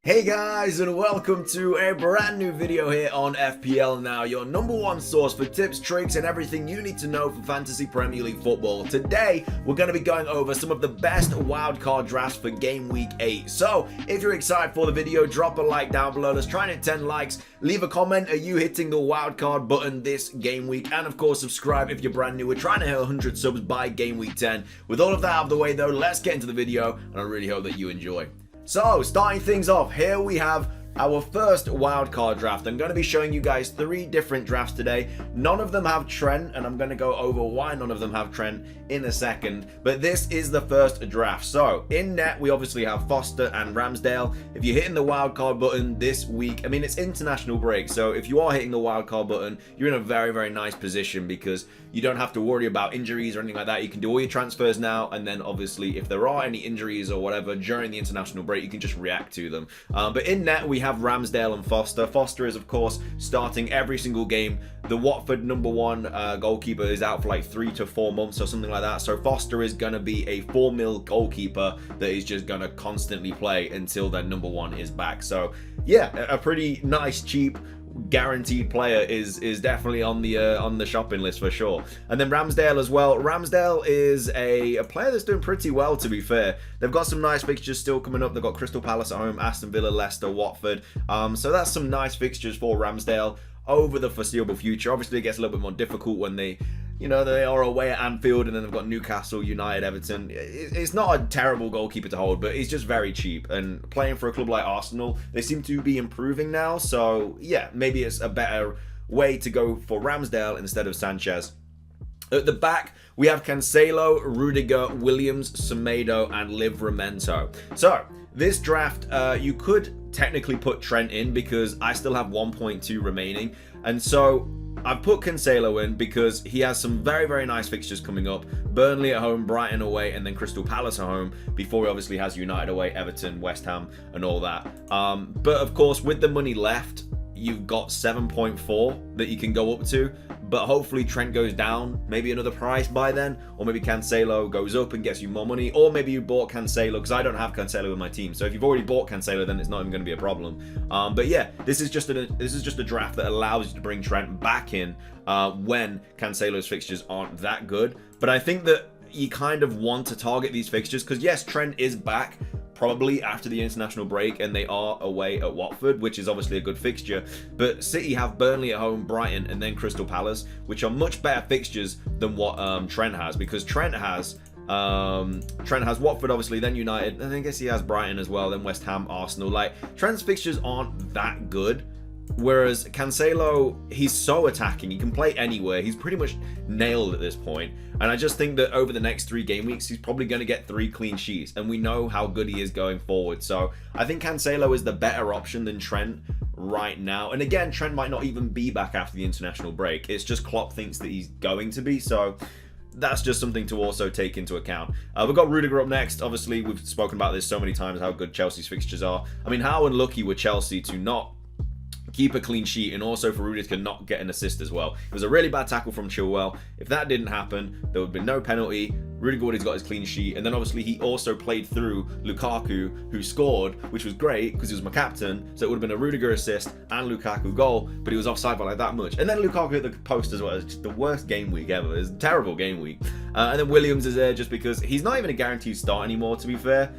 Hey guys, and welcome to a brand new video here on FPL Now, your #1 source for tips, tricks, and everything you need to know for Fantasy Premier League football. Today, we're going to be going over some of the best wildcard drafts for Game Week 8. So, if you're excited for the video, drop a like down below. Let's try and hit 10 likes. Leave a comment. Are you hitting the wildcard button this game week? And of course, subscribe if you're brand new. We're trying to hit 100 subs by Game Week 10. With all of that out of the way though, let's get into the video, and I really hope that you enjoy. So, starting things off, here we have our first wildcard draft. I'm going to be showing you guys 3 different drafts today. None of them have Trent, and I'm going to go over why none of them have Trent in a second. But this is the first draft. So, in net, we obviously have Foster and Ramsdale. If you're hitting the wildcard button this week, I mean, it's international break. So, if you are hitting the wildcard button, you're in a very, very nice position because you don't have to worry about injuries or anything like that. You can do all your transfers now, and then obviously, if there are any injuries or whatever during the international break, you can just react to them. But in net, we have Ramsdale and Foster. Foster is, of course, starting every single game. The Watford #1 goalkeeper is out for like 3 to 4 months or something like that. So Foster is going to be a 4 mil goalkeeper that is just going to constantly play until their #1 is back. So yeah, a pretty nice, cheap, guaranteed player is definitely on the shopping list for sure. And then Ramsdale as well. Ramsdale is a player that's doing pretty well, to be fair. They've got some nice fixtures still coming up. They've got Crystal Palace at home, Aston Villa, Leicester, Watford. So that's some nice fixtures for Ramsdale over the foreseeable future. Obviously it gets a little bit more difficult when they are away at Anfield, and then they've got Newcastle, United, Everton. It's not a terrible goalkeeper to hold, but he's just very cheap. And playing for a club like Arsenal, they seem to be improving now. So yeah, maybe it's a better way to go for Ramsdale instead of Sanchez. At the back, we have Cancelo, Rudiger, Williams, Semedo, and Livramento. So this draft, you could technically put Trent in because I still have 1.2 remaining. And so I've put Cancelo in because he has some very, very nice fixtures coming up. Burnley at home, Brighton away, and then Crystal Palace at home before he obviously has United away, Everton, West Ham, and all that. But of course, with the money left, you've got 7.4 that you can go up to. But hopefully Trent goes down, maybe another price by then, or maybe Cancelo goes up and gets you more money, or maybe you bought Cancelo, because I don't have Cancelo in my team. So if you've already bought Cancelo, then it's not even going to be a problem. But yeah, this is just a draft that allows you to bring Trent back in when Cancelo's fixtures aren't that good. But I think that you kind of want to target these fixtures because yes, Trent is back probably after the international break, and they are away at Watford, which is obviously a good fixture. But City have Burnley at home, Brighton, and then Crystal Palace, which are much better fixtures than what Trent has, because Trent has Watford obviously, then United, and I guess he has Brighton as well, then West Ham, Arsenal. Like, Trent's fixtures aren't that good. Whereas Cancelo, he's so attacking. He can play anywhere. He's pretty much nailed at this point. And I just think that over the next 3 game weeks, he's probably going to get 3 clean sheets. And we know how good he is going forward. So I think Cancelo is the better option than Trent right now. And again, Trent might not even be back after the international break. It's just Klopp thinks that he's going to be. So that's just something to also take into account. We've got Rudiger up next. Obviously, we've spoken about this so many times, how good Chelsea's fixtures are. I mean, how unlucky were Chelsea to not keep a clean sheet, and also for Rudiger to not get an assist as well. It was a really bad tackle from Chilwell. If that didn't happen, there would have been no penalty. Rudiger would have got his clean sheet, and then obviously he also played through Lukaku, who scored, which was great because he was my captain, so it would have been a Rudiger assist and Lukaku goal, but he was offside by like that much. And then Lukaku hit the post as well. It's just the worst game week ever. It's a terrible game week. And then Williams is there just because he's not even a guaranteed start anymore, to be fair.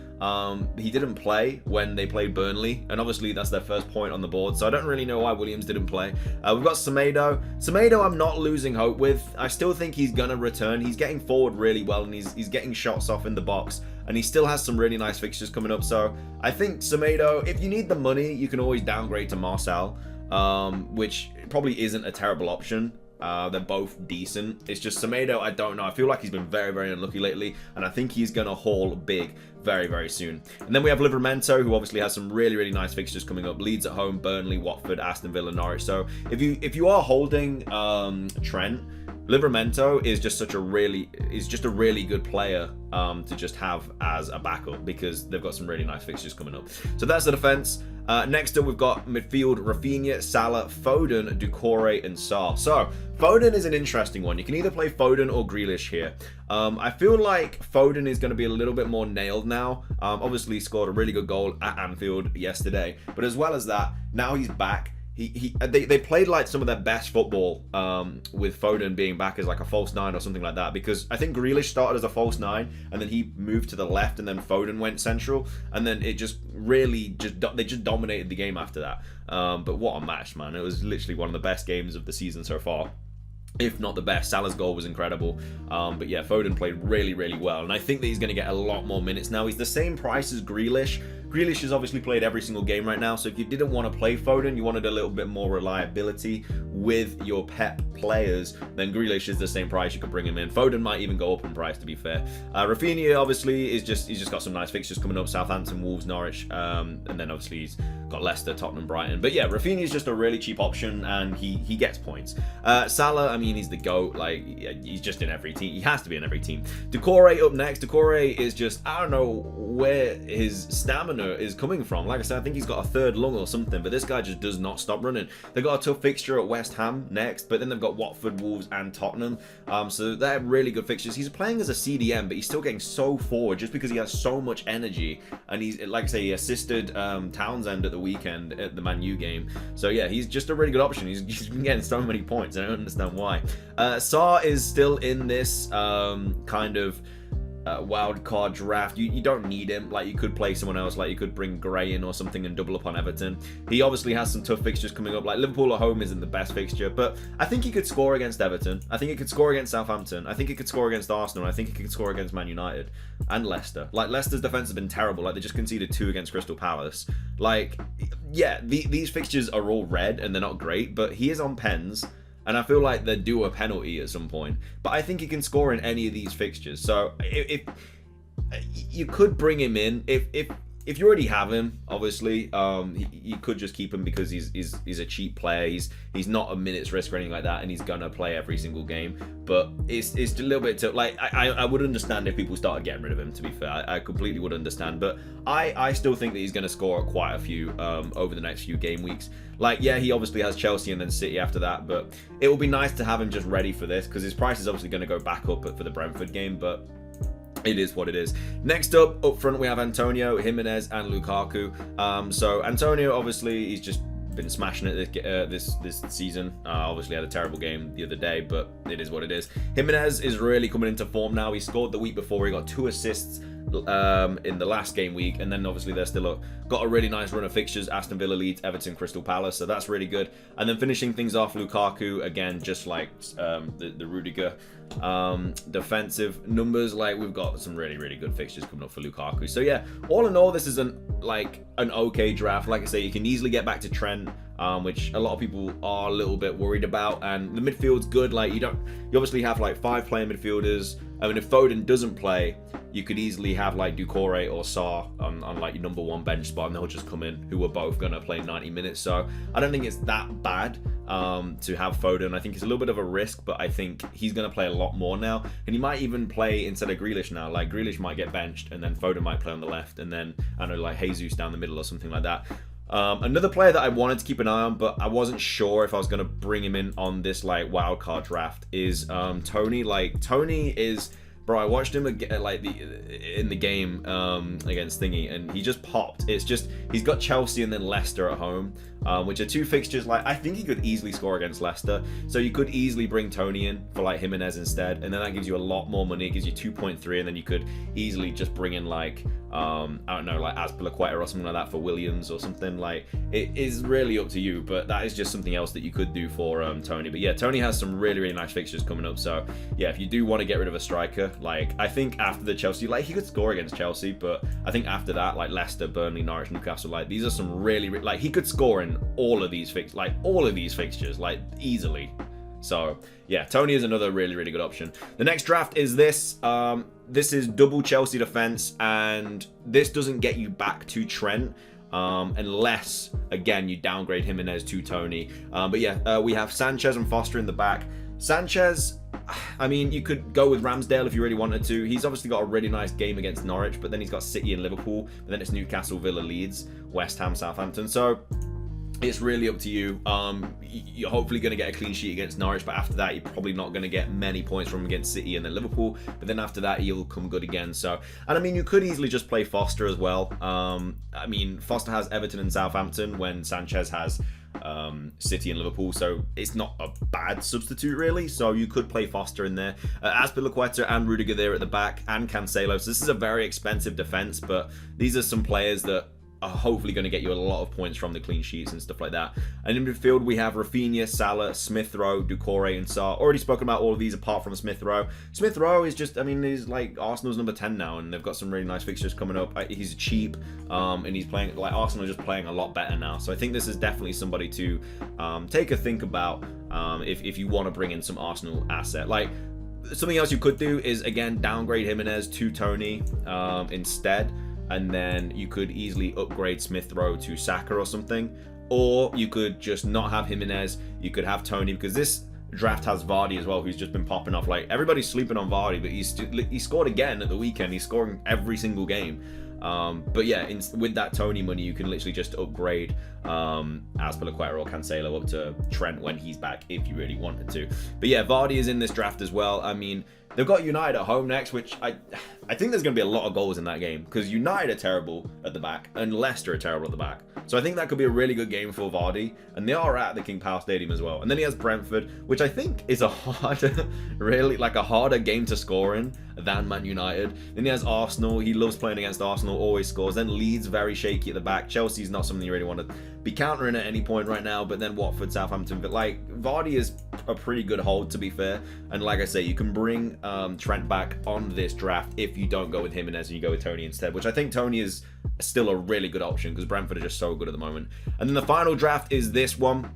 He didn't play when they played Burnley, and obviously that's their first point on the board, so I don't really know why Williams didn't play. We've got Semedo. Semedo I'm not losing hope with. I still think he's gonna return. He's getting forward really well, and he's getting shots off in the box, and he still has some really nice fixtures coming up. So I think Semedo, if you need the money, you can always downgrade to Marcel, which probably isn't a terrible option. They're both decent. It's just Semedo, I don't know. I feel like he's been very, very unlucky lately, and I think he's going to haul big very, very soon. And then we have Livramento, who obviously has some really, really nice fixtures coming up. Leeds at home, Burnley, Watford, Aston Villa, Norwich. So if you are holding Trent, Livramento is just a really good player to just have as a backup, because they've got some really nice fixtures coming up. So that's the defense. Next up, we've got midfield: Rafinha, Salah, Foden, Doucouré, and Sarr. So Foden is an interesting one. You can either play Foden or Grealish here. I feel like Foden is going to be a little bit more nailed now. Obviously, he scored a really good goal at Anfield yesterday, but as well as that, now he's back. They played like some of their best football with Foden being back as like a false 9 or something like that, because I think Grealish started as a false 9 and then he moved to the left and then Foden went central, and then it just really they just dominated the game after that. But what a match, man. It was literally one of the best games of the season so far, if not the best. Salah's goal was incredible. But yeah, Foden played really, really well. And I think that he's going to get a lot more minutes now. He's the same price as Grealish. Grealish has obviously played every single game right now. So if you didn't want to play Foden, you wanted a little bit more reliability with your Pep players, then Grealish is the same price. You could bring him in. Foden might even go up in price, to be fair. Rafinha obviously he's just got some nice fixtures coming up: Southampton, Wolves, Norwich, and then obviously he's got Leicester, Tottenham, Brighton. But yeah, Rafinha is just a really cheap option, and he gets points. Salah, I mean, he's the GOAT. Like, he's just in every team. He has to be in every team. Doucouré up next. Doucouré is just, I don't know where his stamina is coming from. Like I said, I think he's got a third lung or something, but this guy just does not stop running. They've got a tough fixture at West Ham next, but then they've got Watford, Wolves, and Tottenham. So they're really good fixtures. He's playing as a CDM, but he's still getting so forward just because he has so much energy. And he's, like I say, he assisted Townsend at the weekend at the Man U game. So yeah, he's just a really good option. He's been getting so many points. I don't understand why. Sarr is still in this kind of wild card draft. You don't need him. Like, you could play someone else. Like, you could bring Gray in or something and double up on Everton. He obviously has some tough fixtures coming up. Like, Liverpool at home isn't the best fixture, but I think he could score against Everton. I think he could score against Southampton. I think he could score against Arsenal. I think he could score against Man United and Leicester. Like, Leicester's defense has been terrible. Like, they just conceded 2 against Crystal Palace. Like, yeah, these fixtures are all red and they're not great, but he is on pens. And I feel like they're due a penalty at some point. But I think he can score in any of these fixtures. So if you could bring him in, if you already have him, obviously, you could just keep him because he's a cheap player. He's not a minute's risk or anything like that, and he's gonna play every single game. But it's a little bit like I would understand if people started getting rid of him. To be fair, I completely would understand. But I still think that he's gonna score quite a few over the next few game weeks. Like, yeah, he obviously has Chelsea and then City after that, but it will be nice to have him just ready for this, because his price is obviously going to go back up for the Brentford game, but it is what it is. Next up front, we have Antonio, Jimenez, and Lukaku. So Antonio, obviously, he's just been smashing it this season. Obviously had a terrible game the other day, but it is what it is. Jimenez is really coming into form now. He scored the week before. He got 2 assists in the last game week, and then obviously they're still got a really nice run of fixtures: Aston Villa, Leeds, Everton, Crystal Palace. So that's really good. And then finishing things off, Lukaku again, just like the Rudiger defensive numbers. Like, we've got some really good fixtures coming up for Lukaku. So yeah, all in all, this is an okay draft. Like I say, you can easily get back to Trent, which a lot of people are a little bit worried about, and the midfield's good. Like, you obviously have like 5 player midfielders. I mean, if Foden doesn't play, you could easily have like Doucouré or Sarr on like your number 1 bench spot, and they'll just come in, who are both going to play 90 minutes. So I don't think it's that bad to have Foden. I think it's a little bit of a risk, but I think he's going to play a lot more now, and he might even play instead of Grealish now. Like, Grealish might get benched, and then Foden might play on the left, and then, I don't know, like Jesus down the middle or something like that. Another player that I wanted to keep an eye on, but I wasn't sure if I was going to bring him in on this like wildcard draft, is Tony. Like, Tony is, bro, I watched him like in the game against Thingy, and he just popped. It's just, he's got Chelsea and then Leicester at home, which are 2 fixtures. Like, I think he could easily score against Leicester, so you could easily bring Tony in for like Jimenez instead, and then that gives you a lot more money. It gives you 2.3, and then you could easily just bring in like I don't know, like Azpilicueta or something like that for Williams or something. Like, it is really up to you, but that is just something else that you could do for Tony. But yeah, Tony has some really nice fixtures coming up. So yeah, if you do want to get rid of a striker, like, I think after the Chelsea, like, he could score against Chelsea, but I think after that, like Leicester, Burnley, Norwich, Newcastle, like, these are some really like, he could score in all of these fixtures, like, easily. So yeah, Tony is another really good option. The next draft is this. This is double Chelsea defense, and this doesn't get you back to Trent unless, again, you downgrade Jimenez to Tony. But yeah, we have Sanchez and Foster in the back. Sanchez, I mean, you could go with Ramsdale if you really wanted to. He's obviously got a really nice game against Norwich, but then he's got City and Liverpool, but then it's Newcastle, Villa, Leeds, West Ham, Southampton. So it's really up to you. You're hopefully going to get a clean sheet against Norwich, but after that, you're probably not going to get many points from against City and then Liverpool. But then after that, you'll come good again. So, and I mean, you could easily just play Foster as well. I mean, Foster has Everton and Southampton when Sanchez has City and Liverpool, so it's not a bad substitute really. So you could play Foster in there. Azpilicueta and Rudiger there at the back, and Cancelo. So this is a very expensive defense, but these are some players that are hopefully going to get you a lot of points from the clean sheets and stuff like that. And in midfield, we have Rafinha, Salah, Smith Rowe, Doucouré, and Sarr. Already spoken about all of these apart from Smith Rowe. Smith Rowe is just, I mean, he's like Arsenal's number 10 now, and they've got some really nice fixtures coming up. He's cheap, and he's playing, like, Arsenal are just playing a lot better now. So I think this is definitely somebody to take a think about if you want to bring in some Arsenal asset. Like, something else you could do is, again, downgrade Jimenez to Tony instead. And then you could easily upgrade Smith Rowe to Saka or something. Or you could just not have Jimenez. You could have Tony, because this draft has Vardy as well, who's just been popping off. Like, everybody's sleeping on Vardy, but he scored again at the weekend. He's scoring every single game. But yeah, with that Tony money, you can literally just upgrade Azpilicueta or Cancelo up to Trent when he's back, if you really wanted to. But yeah, Vardy is in this draft as well. I mean, they've got United at home next, which I think there's going to be a lot of goals in that game, because United are terrible at the back and Leicester are terrible at the back. So I think that could be a really good game for Vardy, and they are at the King Power Stadium as well. And then he has Brentford, which I think is a harder, really, like a harder game to score in than Man United. Then he has Arsenal. He loves playing against Arsenal, always scores. Then Leeds, very shaky at the back. Chelsea's not something you really want to be countering at any point right now, but then Watford, Southampton. But like, Vardy is a pretty good hold, to be fair. And like I say, you can bring Trent back on this draft if you don't go with Jimenez and you go with Tony instead, which I think Tony is still a really good option because Brentford are just so good at the moment. And then the final draft is this one.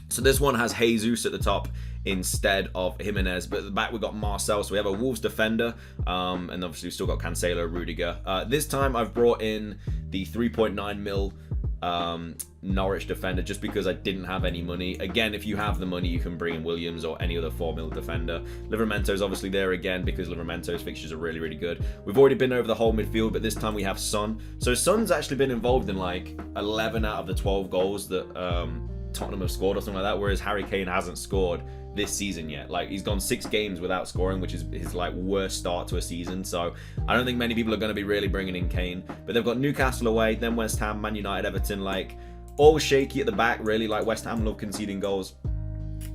So this one has Jesus at the top instead of Jimenez, but at the back we've got Marcel, so we have a Wolves defender, and obviously we've still got Cancelo, Rudiger. This time I've brought in the 3.9 mil Norwich defender just because I didn't have any money. Again, if you have the money, you can bring in Williams or any other 4 mil defender. Livermento's obviously there again because Livermento's fixtures are really, really good. We've already been over the whole midfield, but this time we have Son. So Son's actually been involved in like 11 out of the 12 goals that Tottenham have scored or something like that, whereas Harry Kane hasn't scored this season yet. Like, he's gone 6 games without scoring, which is his like worst start to a season. So I don't think many people are going to be really bringing in Kane. But they've got Newcastle away, then West Ham, Man United, Everton, like all shaky at the back really. Like, West Ham love conceding goals,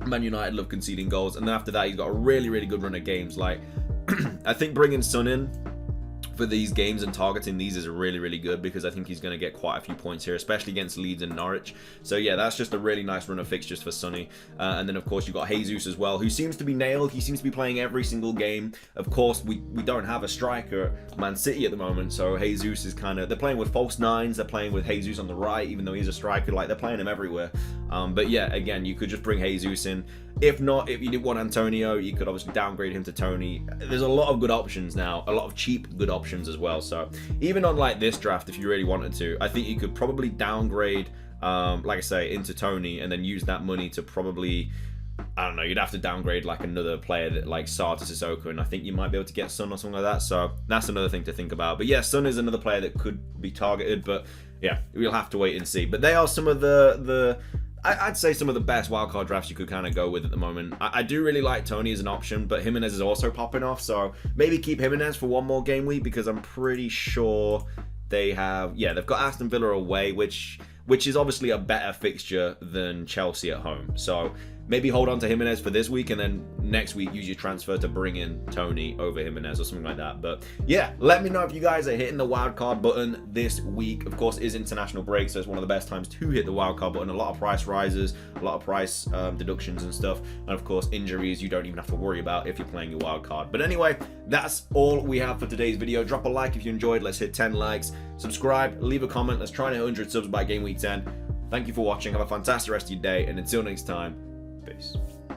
Man United love conceding goals, and then after that he's got a really, really good run of games. Like I think bringing Son in for these games and targeting these is really, really good because I think he's going to get quite a few points here, especially against Leeds and Norwich. So yeah, that's just a really nice run of fixtures for Sonny. And then of course you've got Jesus as well, who seems to be nailed. He seems to be playing every single game. Of course, we don't have a striker at Man City at the moment, so Jesus is kind of, they're playing with false nines, they're playing with Jesus on the right, even though he's a striker. Like, they're playing him everywhere. But yeah, again, you could just bring Jesus in. If not, if you didn't want Antonio, you could obviously downgrade him to Tony. There's a lot of good options now, a lot of cheap good options as well. So even on like this draft, if you really wanted to, I think you could probably downgrade, like I say, into Tony, and then use that money to probably, I don't know, you'd have to downgrade like another player that like Sarr to Sissoko, and I think you might be able to get Son or something like that. So that's another thing to think about. But yeah, Son is another player that could be targeted, but yeah, we'll have to wait and see. But they are some of I'd say some of the best wildcard drafts you could kind of go with at the moment. I do really like Tony as an option, but Jimenez is also popping off, so maybe keep Jimenez for one more game week, because I'm pretty sure they've got Aston Villa away, which is obviously a better fixture than Chelsea at home. So maybe hold on to Jimenez for this week, and then next week use your transfer to bring in Tony over Jimenez or something like that. But yeah, let me know if you guys are hitting the wildcard button this week. Of course, it is international break, so it's one of the best times to hit the wildcard button. A lot of price rises, a lot of price deductions and stuff, and of course injuries you don't even have to worry about if you're playing your wildcard. But anyway, that's all we have for today's video. Drop a like if you enjoyed. Let's hit 10 likes. Subscribe, leave a comment. Let's try and hit 100 subs by game week 10. Thank you for watching. Have a fantastic rest of your day, and until next time, peace.